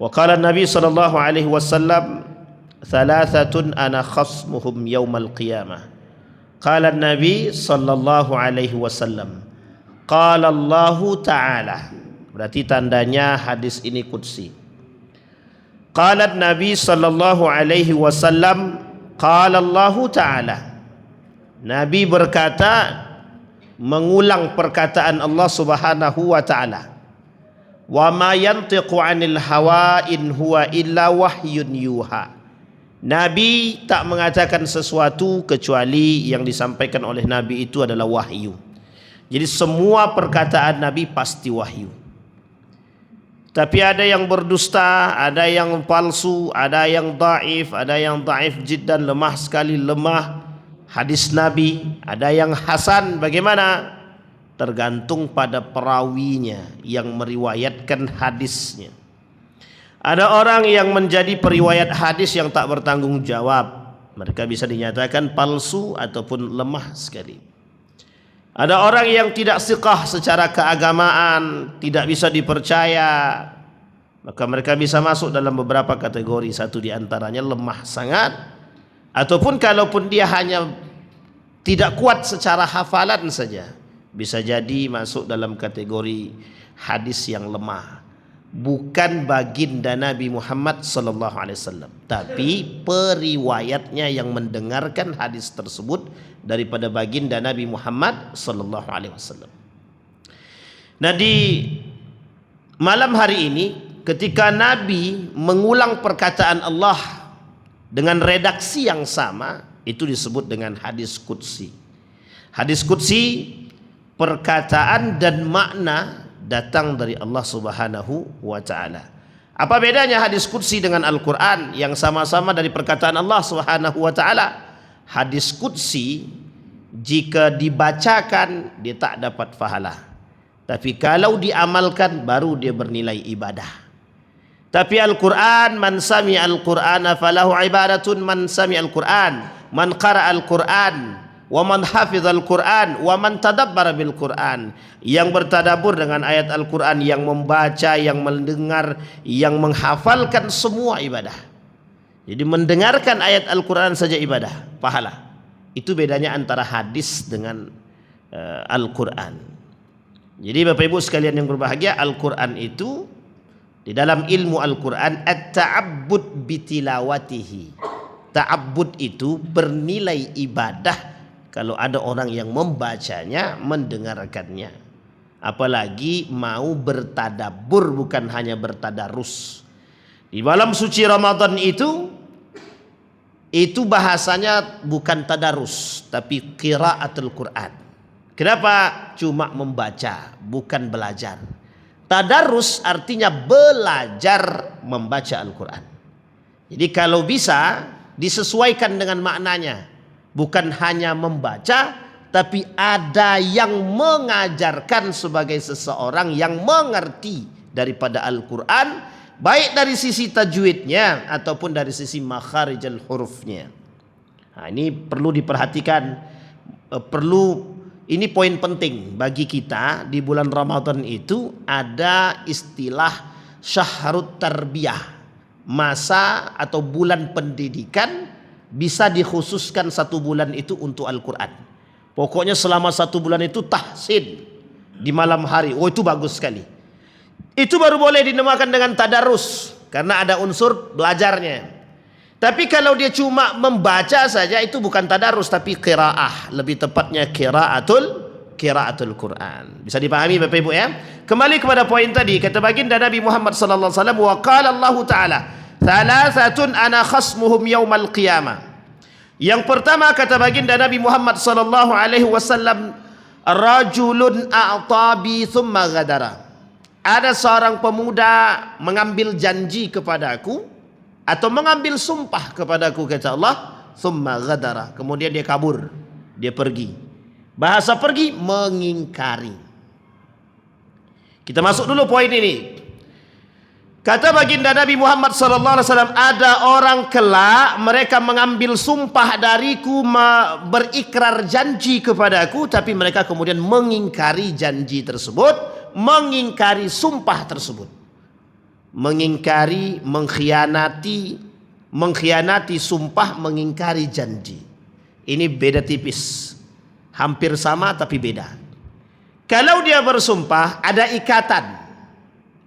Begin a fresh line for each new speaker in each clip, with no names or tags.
Wa qala Nabi sallallahu alaihi wasallam, "Thalathatun ana khasmuhum yaumal qiyamah." Qala Nabi sallallahu alaihi wasallam, qala Allah Ta'ala. Berarti tandanya hadis ini qudsi. Qala Nabi sallallahu alaihi wasallam, qala Allah Ta'ala. Nabi berkata, mengulang perkataan Allah Subhanahu wa taala. Wa ma yantiqu 'anil hawa in huwa illa wahyun yuha. Nabi tak mengatakan sesuatu kecuali yang disampaikan oleh Nabi itu adalah wahyu. Jadi semua perkataan Nabi pasti wahyu. Tapi ada yang berdusta, ada yang palsu, ada yang dhaif, ada yang dhaif jiddan, lemah sekali, lemah hadis Nabi, ada yang hasan. Bagaimana? Tergantung pada perawinya yang meriwayatkan hadisnya. Ada orang yang menjadi periwayat hadis yang tak bertanggung jawab, mereka bisa dinyatakan palsu ataupun lemah sekali. Ada orang yang tidak siqah secara keagamaan, tidak bisa dipercaya, maka mereka bisa masuk dalam beberapa kategori. Satu di antaranya lemah sangat, ataupun kalaupun dia hanya tidak kuat secara hafalan saja, bisa jadi masuk dalam kategori hadis yang lemah. Bukan baginda Nabi Muhammad sallallahu alaihi wasallam, tapi periwayatnya yang mendengarkan hadis tersebut daripada baginda Nabi Muhammad sallallahu alaihi wasallam. Nah, di malam hari ini ketika Nabi mengulang perkataan Allah dengan redaksi yang sama, itu disebut dengan hadis qudsi. Hadis qudsi, perkataan dan makna datang dari Allah Subhanahu wa taala. Apa bedanya hadis qudsi dengan Al-Qur'an yang sama-sama dari perkataan Allah Subhanahu wa taala? Hadis qudsi jika dibacakan dia tak dapat pahala, tapi kalau diamalkan baru dia bernilai ibadah. Tapi Al-Qur'an, man sami al-Qur'ana falahu ibadatun, man sami al-Qur'an, man qara al-Qur'an, wa man hafizal Qur'an, wa man tadabbara bil Qur'an. Yang bertadabbur dengan ayat Al-Qur'an, yang membaca, yang mendengar, yang menghafalkan, semua ibadah. Jadi mendengarkan ayat Al-Qur'an saja ibadah, pahala. Itu bedanya antara hadis dengan Al-Qur'an. Jadi Bapak Ibu sekalian yang berbahagia, Al-Qur'an itu di dalam ilmu Al-Qur'an at-ta'abbud bitilawatihi. Ta'abbud itu bernilai ibadah kalau ada orang yang membacanya, mendengarkannya. Apalagi mau bertadabbur, bukan hanya bertadarus. Di malam suci Ramadan itu bahasanya bukan tadarus, tapi qiraatul Quran. Kenapa? Cuma membaca, bukan belajar. Tadarus artinya belajar membaca Al-Quran. Jadi kalau bisa disesuaikan dengan maknanya. Bukan hanya membaca, tapi ada yang mengajarkan sebagai seseorang yang mengerti daripada Al-Quran, baik dari sisi tajwidnya ataupun dari sisi makharijal hurufnya. Nah, ini perlu diperhatikan, ini poin penting bagi kita. Di bulan Ramadan itu ada istilah syahrut tarbiyah, masa atau bulan pendidikan. Bisa dikhususkan 1 bulan itu untuk Al-Quran. Pokoknya selama 1 bulan itu tahsin di malam hari. Oh, itu bagus sekali. Itu baru boleh dinamakan dengan tadarus, karena ada unsur belajarnya. Tapi kalau dia cuma membaca saja, itu bukan tadarus, tapi qiraah. Lebih tepatnya qiraatul Quran. Bisa dipahami Bapak Ibu ya? Kembali kepada poin tadi, kata baginda Nabi Muhammad sallallahu alaihi wasallam, wa qala Allah Ta'ala, "Thalathatun ana khasmuhum yaumal qiyamah." Yang pertama kata baginda Nabi Muhammad sallallahu alaihi wasallam, "Rajulun a'tabi thumma ghadara." Ada seorang pemuda mengambil janji kepadaku atau mengambil sumpah kepadaku, kata Allah, thumma ghadara. Kemudian dia kabur, dia pergi. Bahasa pergi, mengingkari. Kita masuk dulu poin ini. Kata baginda Nabi Muhammad sallallahu alaihi wasallam, ada orang kelak mereka mengambil sumpah dariku, berikrar janji kepadaku, tapi mereka kemudian mengingkari janji tersebut, mengingkari sumpah tersebut. mengingkari, mengkhianati sumpah, mengingkari janji. Ini beda tipis. Hampir sama tapi beda. Kalau dia bersumpah ada ikatan,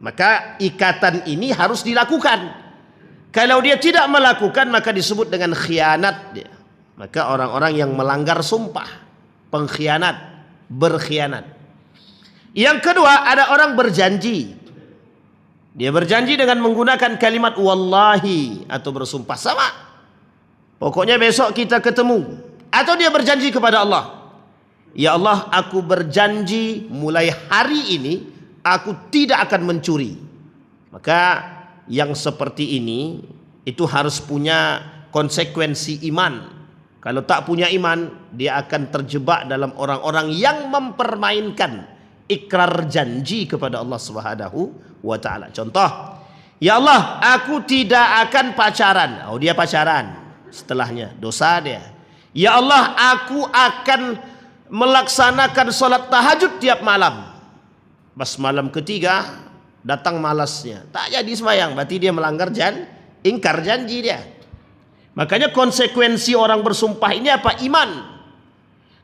maka ikatan ini harus dilakukan. Kalau dia tidak melakukan maka disebut dengan khianat dia. Maka orang-orang yang melanggar sumpah, pengkhianat, berkhianat. Yang kedua, ada orang berjanji. Dia berjanji dengan menggunakan kalimat wallahi atau bersumpah, sama. Pokoknya besok kita ketemu. Atau dia berjanji kepada Allah, ya Allah, aku berjanji mulai hari ini aku tidak akan mencuri. Maka yang seperti ini itu harus punya konsekuensi iman. Kalau tak punya iman, dia akan terjebak dalam orang-orang yang mempermainkan ikrar janji kepada Allah Subhanahu wa taala. Contoh, ya Allah, aku tidak akan pacaran. Oh, dia pacaran. Setelahnya dosa dia. Ya Allah, aku akan melaksanakan solat tahajud tiap malam. Pas malam ketiga datang malasnya, tak jadi sembahyang, berarti dia melanggar ingkar janji dia. Makanya konsekuensi orang bersumpah ini apa? Iman.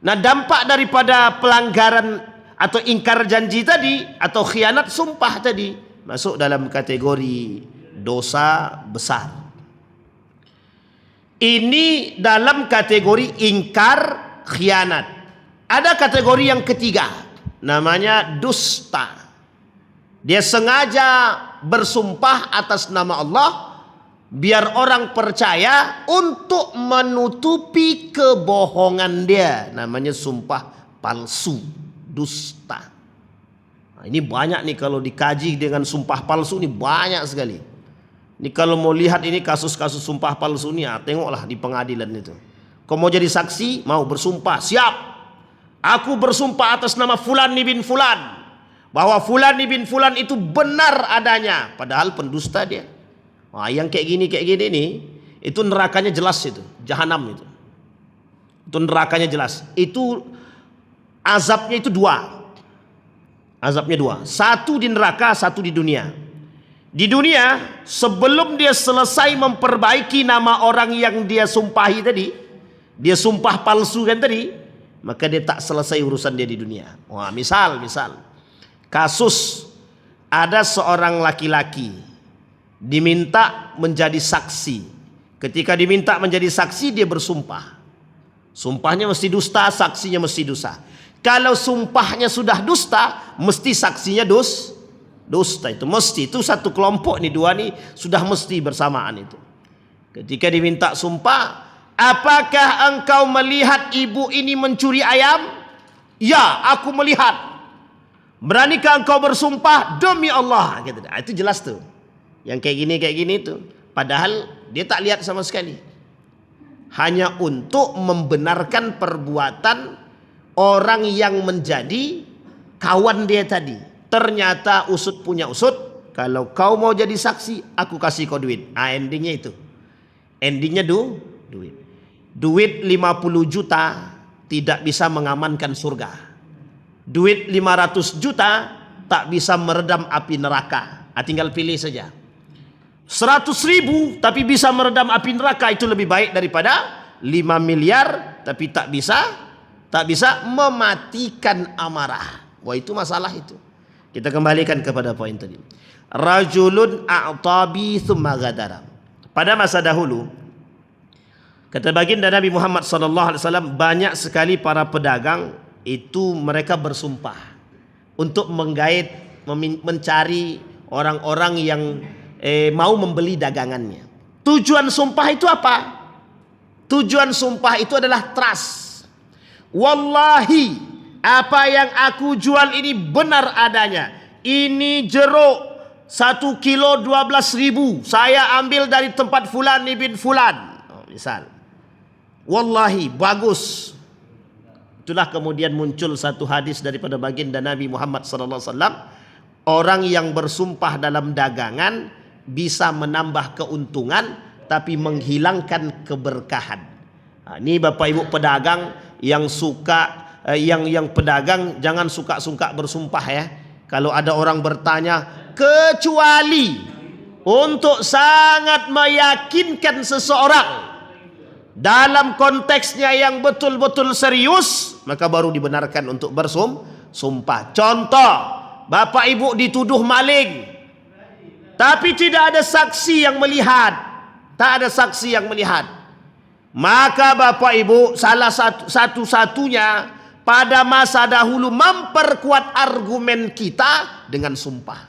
Nah, dampak daripada pelanggaran atau ingkar janji tadi atau khianat sumpah tadi masuk dalam kategori dosa besar. Ini dalam kategori ingkar khianat. Ada kategori yang ketiga, namanya dusta. Dia sengaja bersumpah atas nama Allah biar orang percaya untuk menutupi kebohongan dia. Namanya sumpah palsu, dusta. Nah, ini banyak nih kalau dikaji dengan sumpah palsu, ini banyak sekali. Ini kalau mau lihat ini kasus-kasus sumpah palsu ini, tengoklah di pengadilan itu. Kau mau jadi saksi, mau bersumpah, siap. Aku bersumpah atas nama Fulan bin Fulan bahwa Fulan bin Fulan itu benar adanya, padahal pendusta dia. Wah, yang kayak gini nih, itu nerakanya jelas, itu jahanam itu. Itu nerakanya jelas. Itu azabnya itu dua. Azabnya dua. Satu di neraka, satu di dunia. Di dunia, sebelum dia selesai memperbaiki nama orang yang dia sumpahi tadi, dia sumpah palsu kan tadi, maka dia tak selesai urusan dia di dunia. Wah, misal kasus ada seorang laki-laki diminta menjadi saksi. Ketika diminta menjadi saksi, dia bersumpah. Sumpahnya mesti dusta, saksinya mesti dusta. Kalau sumpahnya sudah dusta, mesti saksinya dusta. Itu mesti, itu satu kelompok nih, dua nih sudah mesti bersamaan itu. Ketika diminta sumpah, apakah engkau melihat ibu ini mencuri ayam? Ya, aku melihat. Beranikah engkau bersumpah? Demi Allah. Itu jelas tuh. Yang kayak gini itu. Padahal dia tak lihat sama sekali. Hanya untuk membenarkan perbuatan orang yang menjadi kawan dia tadi. Ternyata usut punya usut. Kalau kau mau jadi saksi, aku kasih kau duit. Endingnya itu. Endingnya duit. Duit 50 juta tidak bisa mengamankan surga. Duit 500 juta tak bisa meredam api neraka. Tinggal pilih saja. 100.000 tapi bisa meredam api neraka, itu lebih baik daripada 5 miliar tapi tak bisa mematikan amarah. Wah, itu masalah itu. Kita kembalikan kepada poin tadi. Rajulun a'tabi thumma ghadara. Pada masa dahulu, kata baginda Nabi Muhammad SAW, banyak sekali para pedagang itu mereka bersumpah untuk menggait, mencari orang-orang yang mau membeli dagangannya. Tujuan sumpah itu apa? Tujuan sumpah itu adalah trust. Wallahi, apa yang aku jual ini benar adanya. Ini jeruk 1 kilo 12.000, saya ambil dari tempat Fulan bin Fulan. Misal, wallahi bagus. Itulah kemudian muncul satu hadis daripada baginda Nabi Muhammad SAW. Orang yang bersumpah dalam dagangan bisa menambah keuntungan tapi menghilangkan keberkahan. Ini Bapak Ibu pedagang yang suka yang pedagang, jangan suka-suka bersumpah ya. Kalau ada orang bertanya, kecuali untuk sangat meyakinkan seseorang dalam konteksnya yang betul-betul serius, maka baru dibenarkan untuk bersumpah. Contoh, bapak ibu dituduh maling, tapi tidak ada saksi yang melihat, tak ada saksi yang melihat, maka bapak ibu salah satu-satunya pada masa dahulu memperkuat argumen kita dengan sumpah.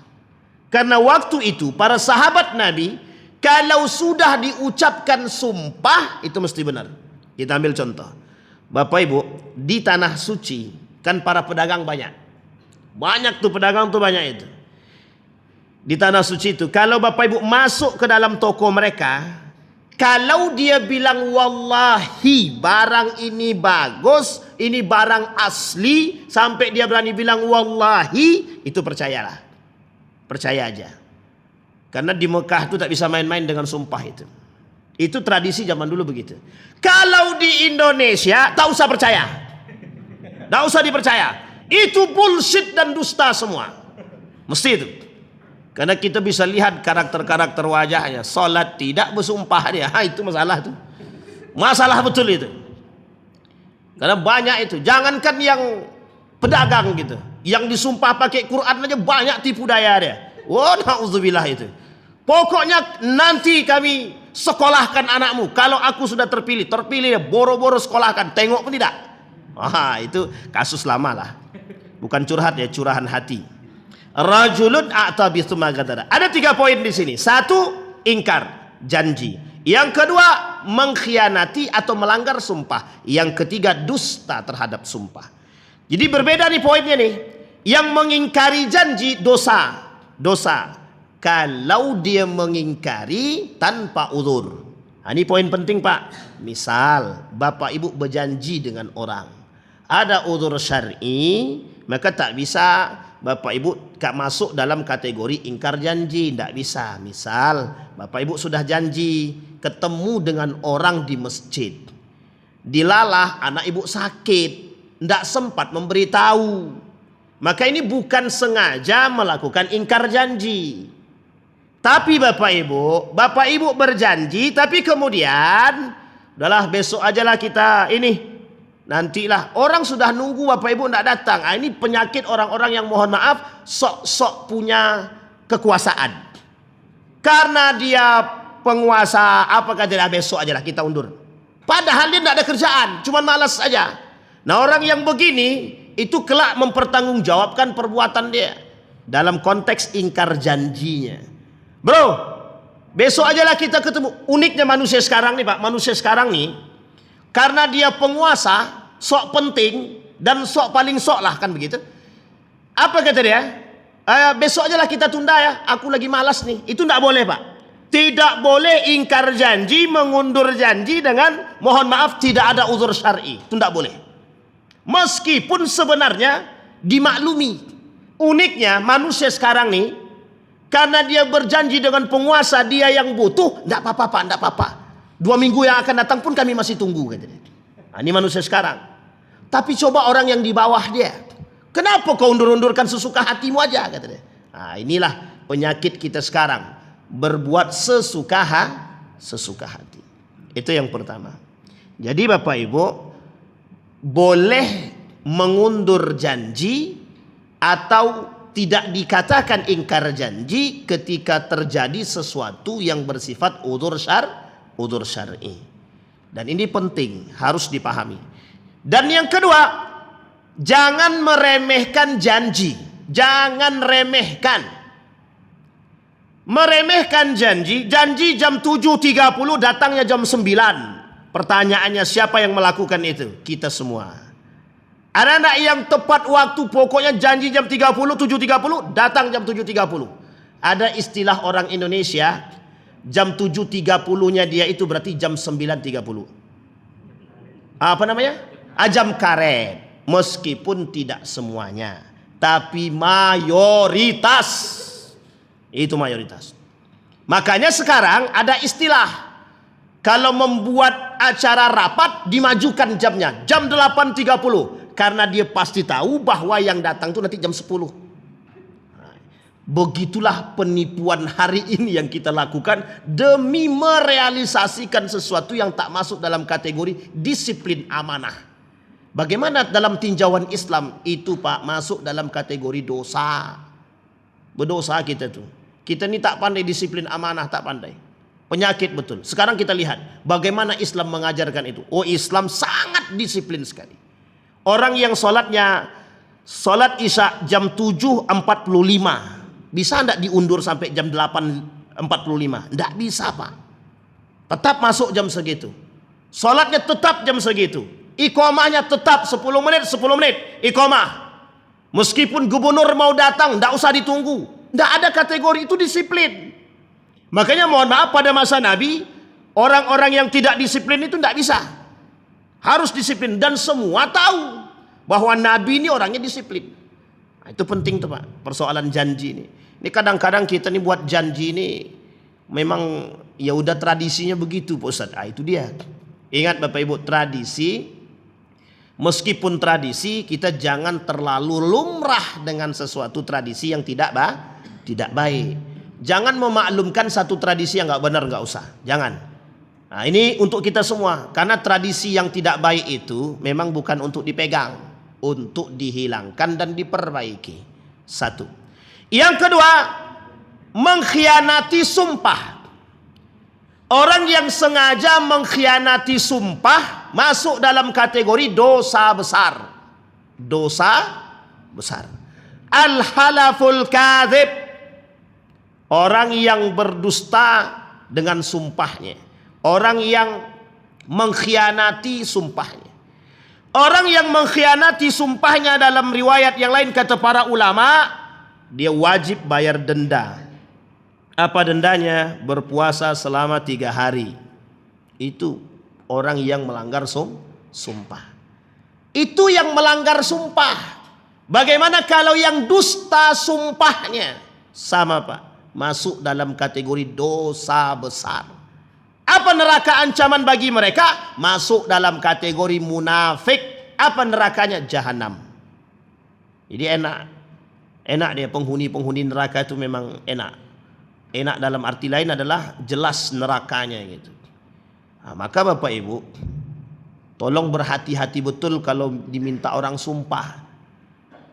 Karena waktu itu para sahabat Nabi, kalau sudah diucapkan sumpah itu mesti benar. Kita ambil contoh, bapak ibu di tanah suci kan para pedagang banyak tuh, pedagang tuh banyak itu di tanah suci itu. Kalau bapak ibu masuk ke dalam toko mereka, kalau dia bilang wallahi barang ini bagus, ini barang asli, sampai dia berani bilang wallahi, itu percayalah. Percaya aja. Karena di Mekah itu tak bisa main-main dengan sumpah itu. Itu tradisi zaman dulu begitu. Kalau di Indonesia tak usah percaya. Tak usah dipercaya. Itu bullshit dan dusta semua. Mesti itu. Karena kita bisa lihat karakter-karakter wajahnya. Salat tidak bersumpah dia. Itu masalah itu. Masalah betul itu. Karena banyak itu. Jangankan yang pedagang gitu, yang disumpah pakai Quran aja banyak tipu daya dia. Wah, na'udzubillah itu. Pokoknya nanti kami sekolahkan anakmu. Kalau aku sudah terpilih ya, boro-boro sekolahkan. Tengok pun tidak. Itu kasus lama lah. Bukan curhat ya, curahan hati. Rajulun a'tabi tsumma ghadara. Ada 3 poin di sini. 1, ingkar janji. Yang kedua, mengkhianati atau melanggar sumpah. Yang ketiga, dusta terhadap sumpah. Jadi berbeda nih poinnya nih. Yang mengingkari janji dosa. Kalau dia mengingkari tanpa uzur. Ini poin penting Pak. Misal bapak ibu berjanji dengan orang, ada uzur syar'i, maka tak bisa bapak ibu masuk dalam kategori ingkar janji. Tidak bisa. Misal bapak ibu sudah janji ketemu dengan orang di masjid, dilalah anak ibu sakit, tidak sempat memberitahu, maka ini bukan sengaja melakukan ingkar janji. Tapi bapak ibu berjanji, tapi kemudian udahlah besok ajalah kita ini, nantilah, orang sudah nunggu bapak ibu tidak datang. Ini penyakit orang-orang yang mohon maaf sok-sok punya kekuasaan. Karena dia penguasa, apa kata besok ajalah kita undur. Padahal dia tidak ada kerjaan, cuma malas saja. Nah, orang yang begini itu kelak mempertanggungjawabkan perbuatan dia dalam konteks ingkar janjinya. Bro, besok ajalah kita ketemu. Uniknya manusia sekarang nih Pak, manusia sekarang nih, karena dia penguasa, sok penting dan sok paling sok lah, kan begitu. Apa kata dia? Besok ajalah kita tunda ya, aku lagi malas nih. Itu tidak boleh Pak. Tidak boleh ingkar janji, mengundur janji dengan mohon maaf tidak ada uzur syar'i. Itu tidak boleh. Meskipun sebenarnya dimaklumi. Uniknya manusia sekarang nih, karena dia berjanji dengan penguasa, dia yang butuh, tidak apa-apa Pak, tidak apa-apa. 2 minggu yang akan datang pun kami masih tunggu, katanya. Nah, ini manusia sekarang. Tapi coba orang yang di bawah dia, kenapa kau undur-undurkan sesuka hatimu aja, katanya. Nah, inilah penyakit kita sekarang, berbuat sesuka hati. Itu yang pertama. Jadi Bapak Ibu boleh mengundur janji atau tidak dikatakan ingkar janji ketika terjadi sesuatu yang bersifat udzur syar'i. Dan ini penting, harus dipahami. Dan yang kedua, jangan meremehkan janji. Jangan remehkan. Meremehkan janji jam 7.30 datangnya jam 9. Pertanyaannya siapa yang melakukan itu? Kita semua. Ada anak yang tepat waktu, pokoknya janji jam 7.30 datang jam 7.30. Ada istilah orang Indonesia, jam 7.30-nya dia itu berarti jam 9.30. Apa namanya? Jam karet. Meskipun tidak semuanya, tapi mayoritas. Itu mayoritas. Makanya sekarang ada istilah, kalau membuat acara rapat dimajukan jamnya, jam 8.30. Karena dia pasti tahu bahwa yang datang itu nanti jam 10. Begitulah penipuan hari ini yang kita lakukan demi merealisasikan sesuatu yang tak masuk dalam kategori disiplin amanah. Bagaimana dalam tinjauan Islam itu Pak masuk dalam kategori dosa. Berdosa kita tuh. Kita ini tak pandai disiplin amanah, tak pandai. Penyakit betul. Sekarang kita lihat bagaimana Islam mengajarkan itu. Oh, Islam sangat disiplin sekali. Orang yang sholat Isya jam 7.45 bisa enggak diundur sampai jam 8.45? Enggak bisa Pak. Tetap masuk jam segitu. Sholatnya tetap jam segitu. Iqamahnya tetap 10 menit Iqamah. Meskipun gubernur mau datang enggak usah ditunggu. Enggak ada kategori itu disiplin. Makanya mohon maaf pada masa Nabi orang-orang yang tidak disiplin itu enggak bisa. Harus disiplin dan semua tahu bahwa Nabi ini orangnya disiplin. Nah, itu penting tuh Pak, persoalan janji ini. Ini kadang-kadang kita nih buat janji ini memang ya udah tradisinya begitu Pak Ustadz. Ah, itu dia. Ingat Bapak Ibu, tradisi, meskipun tradisi kita jangan terlalu lumrah dengan sesuatu tradisi yang tidak baik. Jangan memaklumkan satu tradisi yang nggak benar, nggak usah. Jangan. Nah, ini untuk kita semua karena tradisi yang tidak baik itu memang bukan untuk dipegang, untuk dihilangkan dan diperbaiki. Satu. Yang kedua, mengkhianati sumpah. Orang yang sengaja mengkhianati sumpah masuk dalam kategori dosa besar. Dosa besar. Al-halaful kadzib. Orang yang berdusta dengan sumpahnya. Orang yang mengkhianati sumpahnya. Orang yang mengkhianati sumpahnya dalam riwayat yang lain kata para ulama, dia wajib bayar denda. Apa dendanya? Berpuasa selama 3 hari. Itu orang yang melanggar sumpah. Itu yang melanggar sumpah. Bagaimana kalau yang dusta sumpahnya? Sama Pak, masuk dalam kategori dosa besar. Apa neraka ancaman bagi mereka? Masuk dalam kategori munafik. Apa nerakanya? Jahanam. Jadi enak dia, penghuni neraka itu memang enak. Enak dalam arti lain adalah jelas nerakanya gitu. Nah, maka Bapak Ibu tolong berhati-hati betul kalau diminta orang sumpah.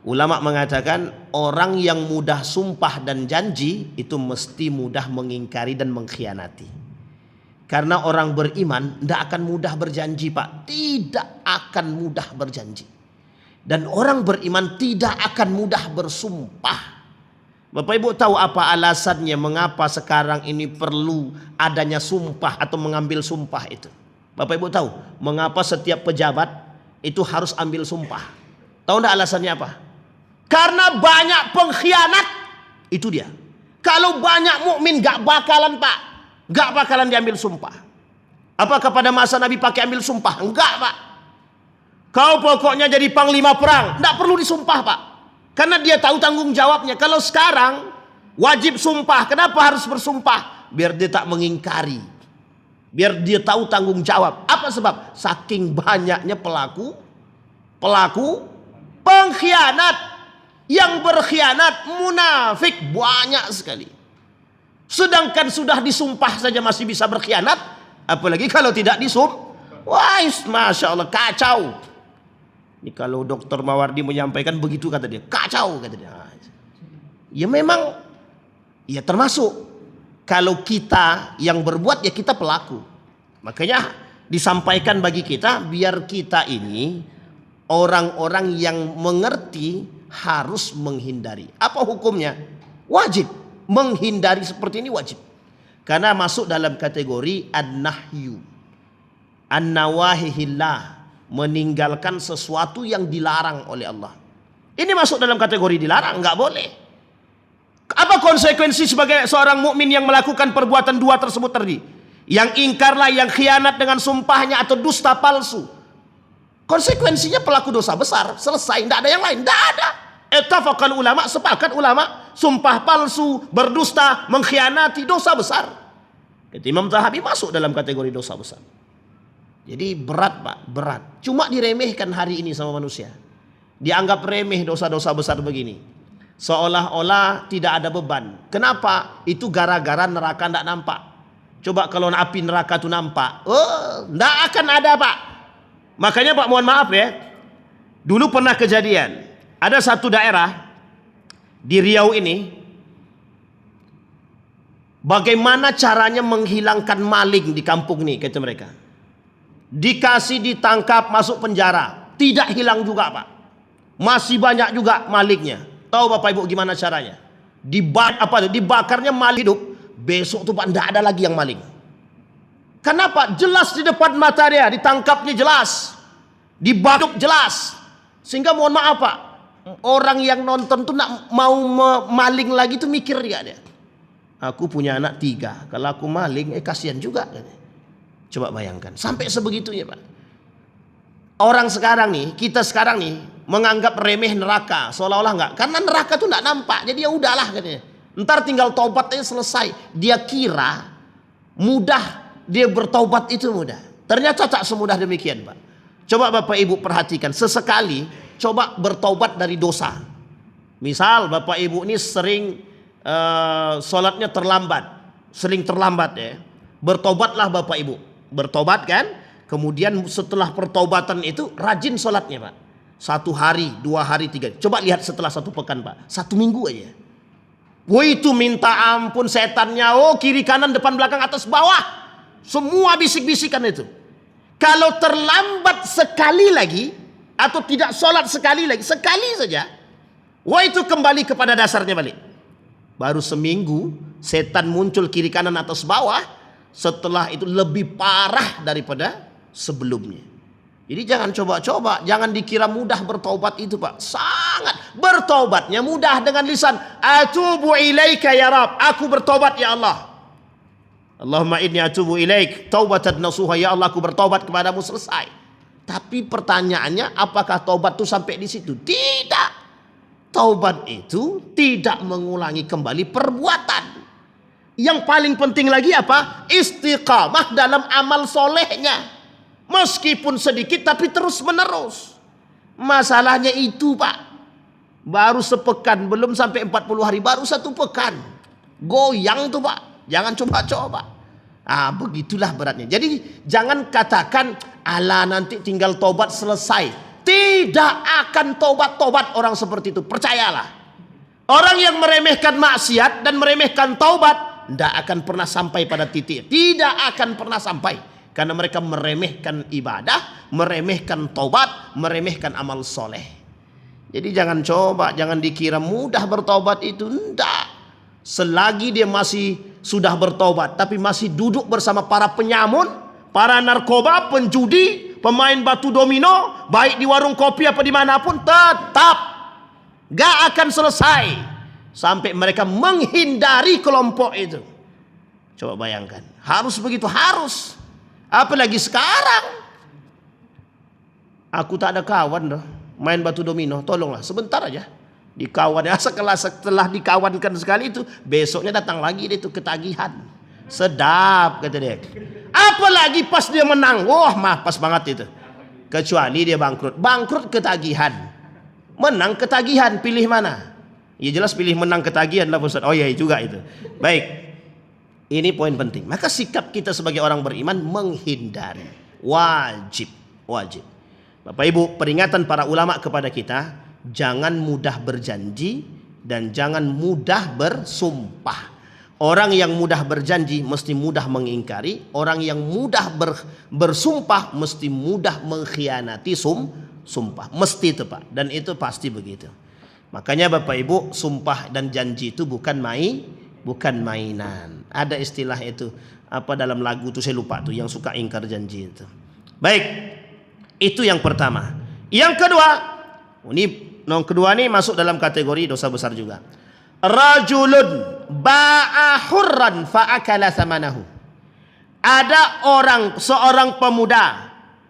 Ulama mengatakan orang yang mudah sumpah dan janji itu mesti mudah mengingkari dan mengkhianati. Karena orang beriman tidak akan mudah berjanji Pak. Tidak akan mudah berjanji. Dan orang beriman tidak akan mudah bersumpah. Bapak Ibu tahu apa alasannya mengapa sekarang ini perlu adanya sumpah atau mengambil sumpah itu? Bapak Ibu tahu mengapa setiap pejabat itu harus ambil sumpah? Tahu enggak alasannya apa? Karena banyak pengkhianat. Itu dia. Kalau banyak mukmin gak bakalan Pak, gak bakalan diambil sumpah. Apakah pada masa Nabi pakai ambil sumpah? Enggak Pak. Kau pokoknya jadi panglima perang, tidak perlu disumpah Pak. Karena dia tahu tanggung jawabnya. Kalau sekarang wajib sumpah. Kenapa harus bersumpah? Biar dia tak mengingkari. Biar dia tahu tanggung jawab. Apa sebab? Saking banyaknya pelaku pengkhianat. Yang berkhianat munafik banyak sekali. Sedangkan sudah disumpah saja masih bisa berkhianat. Apalagi kalau tidak disumpah. Wah, Masya Allah, kacau. Ini kalau Dr. Mawardi menyampaikan begitu kata dia, kacau kata dia. Ya memang, ya termasuk kalau kita yang berbuat ya kita pelaku. Makanya disampaikan bagi kita biar kita ini orang-orang yang mengerti harus menghindari. Apa hukumnya? Wajib menghindari seperti ini wajib. Karena masuk dalam kategori an-nahyu, an-nawahihillah. Meninggalkan sesuatu yang dilarang oleh Allah. Ini masuk dalam kategori dilarang, nggak boleh. Apa konsekuensi sebagai seorang mukmin yang melakukan perbuatan dua tersebut tadi? Yang ingkarlah, yang khianat dengan sumpahnya atau dusta palsu. Konsekuensinya pelaku dosa besar, selesai, tidak ada yang lain, tidak ada. Ittafaqal ulama, sepakat ulama, sumpah palsu, berdusta, mengkhianati dosa besar. Imam Zahabi masuk dalam kategori dosa besar. Jadi berat Pak, berat. Cuma diremehkan hari ini sama manusia. Dianggap remeh dosa-dosa besar begini. Seolah-olah tidak ada beban. Kenapa? Itu gara-gara neraka tidak nampak. Coba kalau api neraka itu nampak, tidak akan ada Pak. Makanya Pak, mohon maaf ya, dulu pernah kejadian, ada satu daerah di Riau ini, bagaimana caranya menghilangkan maling di kampung ini, kata mereka. Dikasih ditangkap, masuk penjara, tidak hilang juga Pak. Masih banyak juga malingnya. Tahu Bapak Ibu gimana caranya? Dibakarnya maling hidup. Besok tuh Pak, tidak ada lagi yang maling. Kenapa? Jelas di depan mata dia, ditangkapnya jelas, dibakar jelas. Sehingga mohon maaf Pak, orang yang nonton tuh nak mau maling lagi tuh mikir dia. Aku punya anak 3, kalau aku maling, kasihan juga. Coba bayangkan, sampai sebegitunya Pak. Orang sekarang nih, kita sekarang nih menganggap remeh neraka, seolah-olah enggak, karena neraka tuh enggak nampak, jadi ya udahlah katanya. Ntar tinggal taubat aja selesai. Dia kira mudah, dia bertaubat itu mudah. Ternyata tak semudah demikian Pak. Coba Bapak Ibu perhatikan, sesekali coba bertaubat dari dosa. Misal Bapak Ibu ini sering sholatnya terlambat, sering terlambat ya. Bertobatlah Bapak Ibu, bertobat kan. Kemudian setelah pertobatan itu rajin sholatnya Pak. 1 hari, 2 hari, 3. Coba lihat setelah 1 pekan Pak, 1 minggu aja. Woi itu minta ampun setannya, kiri kanan depan belakang atas bawah, semua bisik-bisikan itu. Kalau terlambat sekali lagi atau tidak sholat sekali lagi, sekali saja, itu kembali kepada dasarnya balik. Baru seminggu setan muncul kiri kanan atas bawah, setelah itu lebih parah daripada sebelumnya. Jadi jangan coba-coba, jangan dikira mudah bertaubat itu Pak. Sangat, bertaubatnya mudah dengan lisan, atubu ilaika ya Rab, aku bertaubat ya Allah. Allahumma inni atubu ilaik taubatan nasuha, ya Allah aku bertaubat kepadamu, selesai. Tapi pertanyaannya, apakah taubat itu sampai di situ? Tidak. Taubat itu tidak mengulangi kembali perbuatan. Yang paling penting lagi apa? Istiqamah dalam amal solehnya. Meskipun sedikit tapi terus menerus. Masalahnya itu Pak, baru sepekan, belum sampai 40 hari, baru 1 pekan. Goyang tuh Pak. Jangan coba-coba. Begitulah beratnya. Jadi jangan katakan, ala nanti tinggal tobat selesai. Tidak akan tobat-tobat orang seperti itu. Percayalah. Orang yang meremehkan maksiat dan meremehkan taubat, tidak akan pernah sampai pada titik. Tidak akan pernah sampai. Karena mereka meremehkan ibadah, meremehkan taubat, meremehkan amal soleh. Jadi jangan coba, jangan dikira mudah bertaubat itu. Tidak. Selagi dia masih sudah bertaubat, tapi masih duduk bersama para penyamun, para narkoba, penjudi, pemain batu domino, baik di warung kopi apa dimanapun, tetap gak akan selesai sampai mereka menghindari kelompok itu. Coba bayangkan, harus begitu, harus. Apalagi sekarang, aku tak ada kawan dah main batu domino, tolonglah sebentar aja dikawan ya. Setelah dikawankan sekali itu, besoknya datang lagi dia itu ketagihan. Sedap kata dia. Apalagi pas dia menang, pas banget itu. Kecuali dia bangkrut ketagihan. Menang ketagihan, pilih mana? Ya jelas pilih menang ketagihan lah Ustaz. Oh iya juga itu. Baik. Ini poin penting. Maka sikap kita sebagai orang beriman menghindari. Wajib. Bapak Ibu, peringatan para ulama kepada kita, jangan mudah berjanji dan jangan mudah bersumpah. Orang yang mudah berjanji mesti mudah mengingkari. Orang yang mudah bersumpah mesti mudah mengkhianati sumpah. Mesti itu Pak. Dan itu pasti begitu. Makanya Bapak Ibu, sumpah dan janji itu bukan mainan. Ada istilah itu apa dalam lagu tuh saya lupa tuh, yang suka ingkar janji itu. Baik, itu yang pertama. Yang kedua nih masuk dalam kategori dosa besar juga. Rajulun ba'a hurran fa'akala thamanahu. Ada seorang pemuda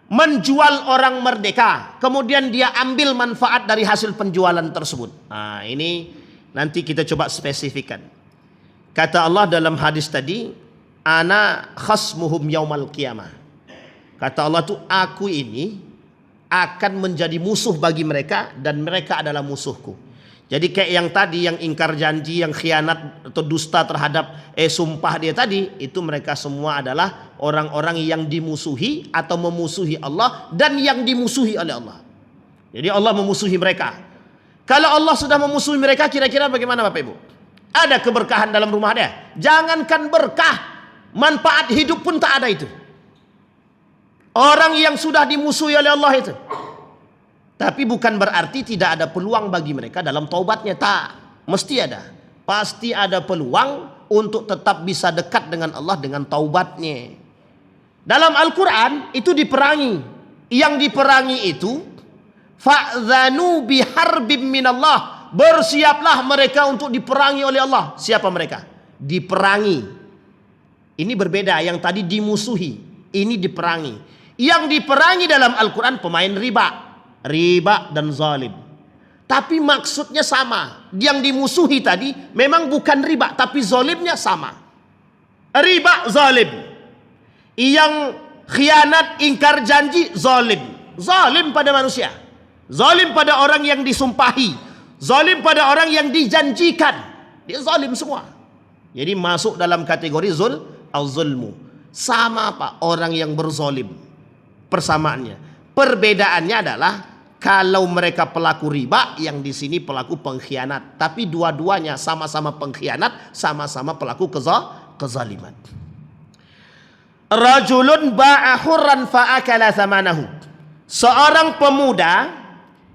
menjual orang merdeka, kemudian dia ambil manfaat dari hasil penjualan tersebut. Ini nanti kita coba spesifikkan. Kata Allah dalam hadis tadi, ana khasmuhum yaumal qiyamah. Kata Allah tuh, aku ini akan menjadi musuh bagi mereka dan mereka adalah musuhku. Jadi kayak yang tadi, yang ingkar janji, yang khianat atau dusta terhadap sumpah dia tadi, itu mereka semua adalah orang-orang yang dimusuhi atau memusuhi Allah dan yang dimusuhi oleh Allah. Jadi Allah memusuhi mereka. Kalau Allah sudah memusuhi mereka, kira-kira bagaimana Bapak Ibu? Ada keberkahan dalam rumah dia? Jangankan berkah, manfaat hidup pun tak ada itu. Orang yang sudah dimusuhi oleh Allah itu. Tapi bukan berarti tidak ada peluang bagi mereka dalam taubatnya. Tak, mesti ada. Pasti ada peluang untuk tetap bisa dekat dengan Allah dengan taubatnya. Dalam Al-Quran itu diperangi. Yang diperangi itu fa'zanu biharbim minallah. Bersiaplah mereka untuk diperangi oleh Allah. Siapa mereka? Diperangi. Ini berbeda. Yang tadi dimusuhi, ini diperangi. Yang diperangi dalam Al-Quran pemain riba dan zalim. Tapi maksudnya sama. Yang dimusuhi tadi memang bukan riba, tapi zalimnya sama. Riba, zalim. Yang khianat, ingkar janji, zalim. Zalim pada manusia. Zalim pada orang yang disumpahi. Zalim pada orang yang dijanjikan. Dia zalim semua. Jadi masuk dalam kategori al-zulmu. Sama Pak, orang yang berzalim. Persamaannya. Perbedaannya adalah kalau mereka pelaku riba, yang di sini pelaku pengkhianat. Tapi dua-duanya sama-sama pengkhianat, sama-sama pelaku kezaliman. Rajulun ba'a hurran fa'akala thamanahu. Seorang pemuda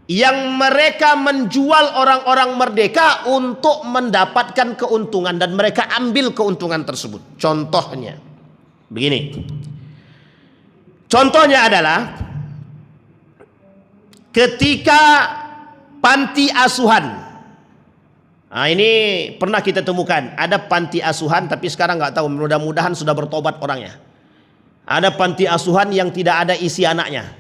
yang mereka menjual orang-orang merdeka untuk mendapatkan keuntungan dan mereka ambil keuntungan tersebut. Contohnya begini. Contohnya adalah ketika panti asuhan. Nah, ini pernah kita temukan. Ada panti asuhan tapi sekarang nggak tahu, mudah-mudahan sudah bertobat orangnya. Ada panti asuhan yang tidak ada isi anaknya.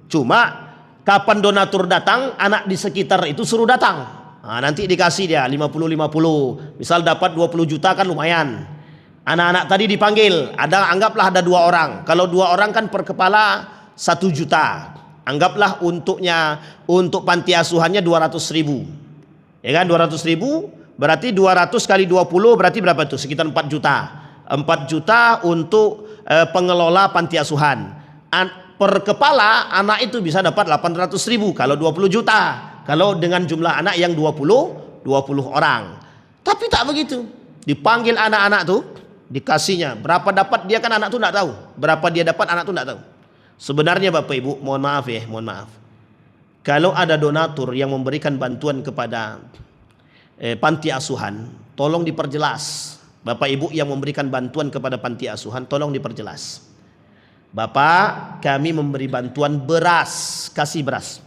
Cuma kapan donatur datang, anak di sekitar itu suruh datang. Nah, nanti dikasih dia 50-50. Misal dapat 20 juta kan lumayan. Anak-anak tadi dipanggil, anggaplah ada 2 orang. Kalau 2 orang kan per kepala 1 juta. Anggaplah untuk panti asuhannya 200.000. Ya kan, 200.000 berarti 200 kali 20 berarti berapa tuh? Sekitar 4 juta. 4 juta untuk pengelola panti asuhan. Per kepala anak itu bisa dapat 800.000 kalau 20 juta. Kalau dengan jumlah anak yang 20 orang. Tapi tak begitu. Dipanggil anak-anak tuh, dikasihnya. Berapa dapat dia kan anak tuh enggak tahu. Berapa dia dapat anak tuh enggak tahu. Sebenarnya Bapak Ibu, mohon maaf. Kalau ada donatur yang memberikan bantuan kepada panti asuhan, tolong diperjelas. Bapak Ibu yang memberikan bantuan kepada panti asuhan, tolong diperjelas. Bapak, kami memberi bantuan beras, kasih beras.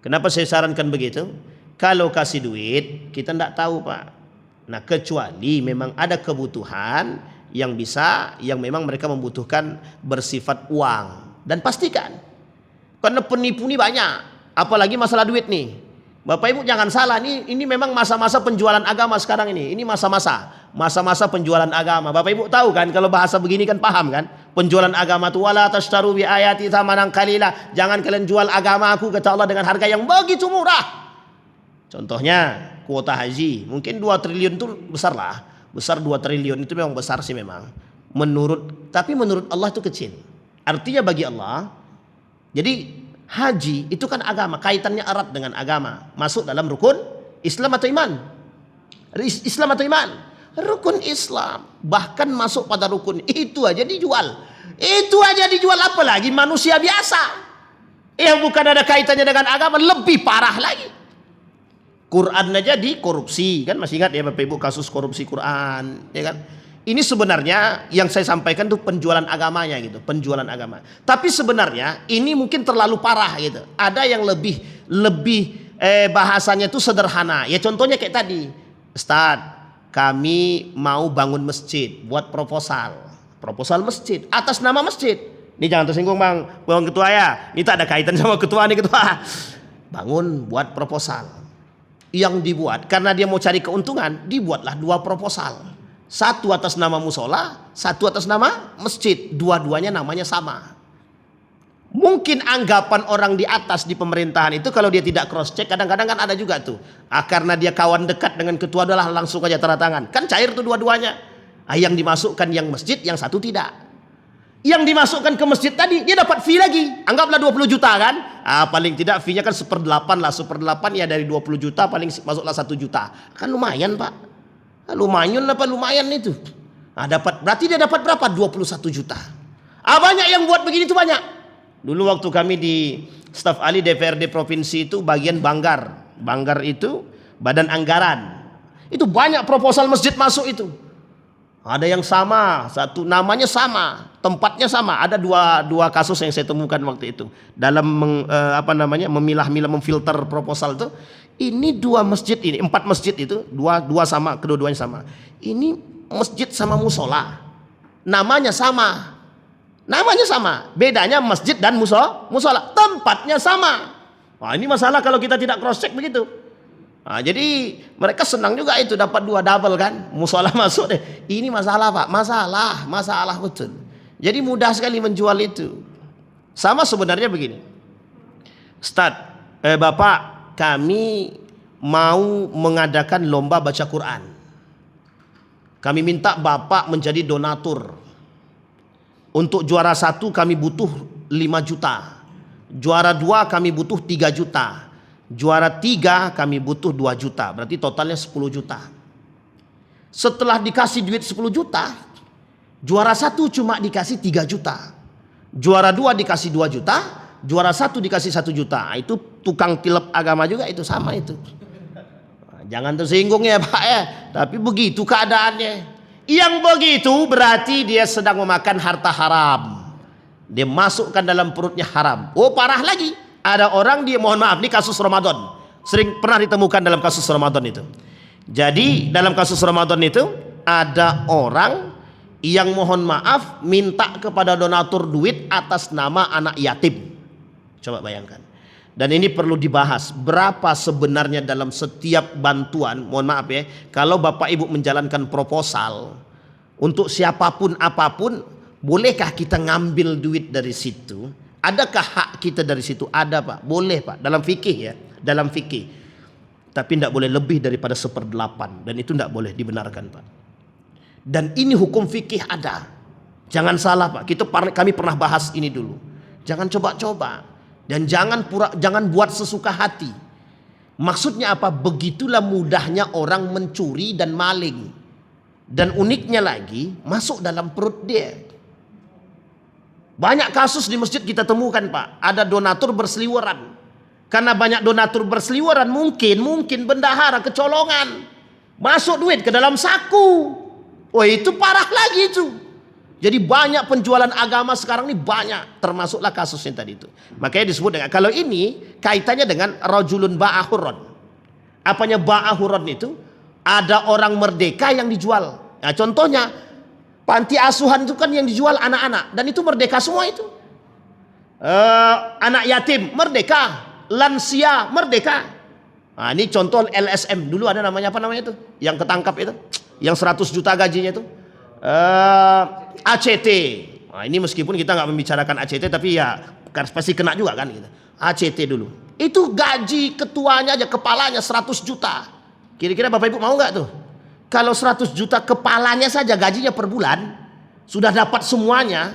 Kenapa saya sarankan begitu? Kalau kasih duit, kita tidak tahu Pak. Nah, kecuali memang ada kebutuhan yang memang mereka membutuhkan bersifat uang. Dan pastikan, karena penipu ini banyak, apalagi masalah duit nih. Bapak Ibu jangan salah, ini memang masa-masa penjualan agama sekarang ini. Ini masa-masa penjualan agama. Bapak Ibu tahu kan, kalau bahasa begini kan paham kan? Penjualan agama itu wala tashtaru bi ayati thamanan qalila. Jangan kalian jual agama aku kata Allah dengan harga yang begitu murah. Contohnya kuota haji, mungkin 2 triliun itu besar lah. Besar 2 triliun itu memang besar sih memang. Tapi menurut Allah itu kecil. Artinya bagi Allah, jadi haji itu kan agama, kaitannya erat dengan agama. Masuk dalam rukun Islam atau iman? Islam atau iman? Rukun Islam. Bahkan masuk pada rukun itu aja dijual. Itu aja dijual, apalagi manusia biasa. Yang bukan ada kaitannya dengan agama, lebih parah lagi. Quran aja dikorupsi, kan masih ingat ya Bapak Ibu kasus korupsi Quran, ya kan? Ini sebenarnya yang saya sampaikan tuh penjualan agamanya gitu, penjualan agama. Tapi sebenarnya ini mungkin terlalu parah gitu. Ada yang lebih bahasanya itu sederhana. Ya contohnya kayak tadi, Ustaz, kami mau bangun masjid, buat proposal masjid atas nama masjid. Ini jangan tersinggung Bang Ketua ya. Ini tak ada kaitan sama ketua nih Ketua. Bangun buat proposal. Yang dibuat karena dia mau cari keuntungan, dibuatlah 2 proposal. Satu atas nama musola, satu atas nama masjid. Dua-duanya namanya sama. Mungkin anggapan orang di atas di pemerintahan itu kalau dia tidak cross check, kadang-kadang kan ada juga tuh. Karena dia kawan dekat dengan ketua adalah langsung aja tanda tangan. Kan cair tuh dua-duanya. Yang dimasukkan yang masjid, yang satu tidak. Yang dimasukkan ke masjid tadi dia dapat fee lagi. Anggaplah 20 juta kan. Paling tidak fee-nya kan 1/8 lah. 1/8 ya dari 20 juta paling masuklah 1 juta. Kan lumayan, Pak. Lumayan apa lumayan itu. Berarti dia dapat berapa? 21 juta. Banyak yang buat begini tuh banyak. Dulu waktu kami di staf ahli DPRD provinsi itu bagian Banggar. Banggar itu badan anggaran. Itu banyak proposal masjid masuk itu. Ada yang sama, satu namanya sama, tempatnya sama. Ada dua kasus yang saya temukan waktu itu dalam memilah-milah, memfilter proposal itu. Ini 2 masjid ini, 4 masjid itu, dua sama, kedua-duanya sama. Ini masjid sama musola, namanya sama. Namanya sama, bedanya masjid dan musola, tempatnya sama. Ini masalah kalau kita tidak cross check begitu. Jadi mereka senang juga itu dapat 2 double kan, musola masuk deh. Ini masalah, Pak, masalah betul. Jadi mudah sekali menjual itu. Sama sebenarnya begini, Bapak, kami mau mengadakan lomba baca Quran. Kami minta Bapak menjadi donatur. Untuk juara 1 kami butuh 5 juta. Juara 2 kami butuh 3 juta. Juara 3 kami butuh 2 juta. Berarti totalnya 10 juta. Setelah dikasih duit 10 juta, juara 1 cuma dikasih 3 juta. Juara 2 dikasih 2 juta. Juara 1 dikasih 1 juta. Itu tukang tilep agama juga itu, sama itu. Jangan tersinggung ya, Pak ya. Tapi begitu keadaannya. Yang begitu berarti dia sedang memakan harta haram. Dia masukkan dalam perutnya haram. Parah lagi. Ada orang dia, mohon maaf, ini kasus Ramadan. Sering pernah ditemukan dalam kasus Ramadan itu. Jadi dalam kasus Ramadan itu ada orang yang mohon maaf minta kepada donatur duit atas nama anak yatim. Coba bayangkan. Dan ini perlu dibahas, berapa sebenarnya dalam setiap bantuan, mohon maaf ya, kalau Bapak Ibu menjalankan proposal untuk siapapun apapun, bolehkah kita ngambil duit dari situ? Adakah hak kita dari situ? Ada, Pak, boleh, Pak, dalam fikih ya, dalam fikih. Tapi tidak boleh lebih daripada 1/8, dan itu tidak boleh dibenarkan, Pak. Dan ini hukum fikih ada. Jangan salah, Pak, kami pernah bahas ini dulu. Jangan coba-coba. Dan jangan buat sesuka hati. Maksudnya apa? Begitulah mudahnya orang mencuri dan maling. Dan uniknya lagi, masuk dalam perut dia. Banyak kasus di masjid kita temukan, Pak. Ada donatur berseliweran. Karena banyak donatur berseliweran, mungkin bendahara kecolongan. Masuk duit ke dalam saku. Itu parah lagi itu. Jadi banyak penjualan agama sekarang ini banyak, termasuklah kasusnya tadi itu. Makanya disebut dengan, kalau ini kaitannya dengan rajulun ba'ahuron. Apanya ba'ahuron itu? Ada orang merdeka yang dijual. Nah, contohnya panti asuhan itu kan yang dijual anak-anak, dan itu merdeka semua itu. Anak yatim merdeka, lansia merdeka. Nah, ini contoh LSM dulu ada namanya, apa namanya itu? Yang ketangkap itu, yang 100 juta gajinya itu. ACT. Nah, ini meskipun kita nggak membicarakan ACT, tapi ya pasti kena juga kan gitu. ACT dulu. Itu gaji ketuanya aja, kepalanya 100 juta. Kira-kira Bapak Ibu mau nggak tuh? Kalau 100 juta kepalanya saja gajinya per bulan, sudah dapat semuanya,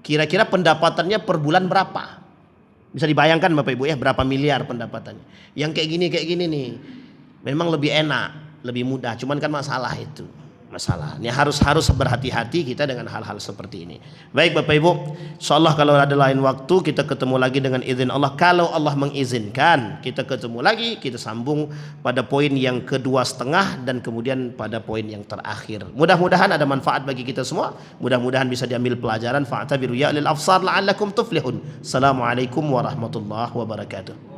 kira-kira pendapatannya per bulan berapa? Bisa dibayangkan Bapak Ibu ya, berapa miliar pendapatannya. Yang kayak gini nih, memang lebih enak, lebih mudah. Cuman kan masalah itu. Masalah. Ini harus berhati-hati kita dengan hal-hal seperti ini. Baik Bapak Ibu, insyaallah kalau ada lain waktu kita ketemu lagi dengan izin Allah. Kalau Allah mengizinkan, kita ketemu lagi, kita sambung pada poin yang kedua setengah dan kemudian pada poin yang terakhir. Mudah-mudahan ada manfaat bagi kita semua. Mudah-mudahan bisa diambil pelajaran. Fa'tabiru ya lil afsar la'allakum tuflihun. Assalamualaikum warahmatullahi wabarakatuh.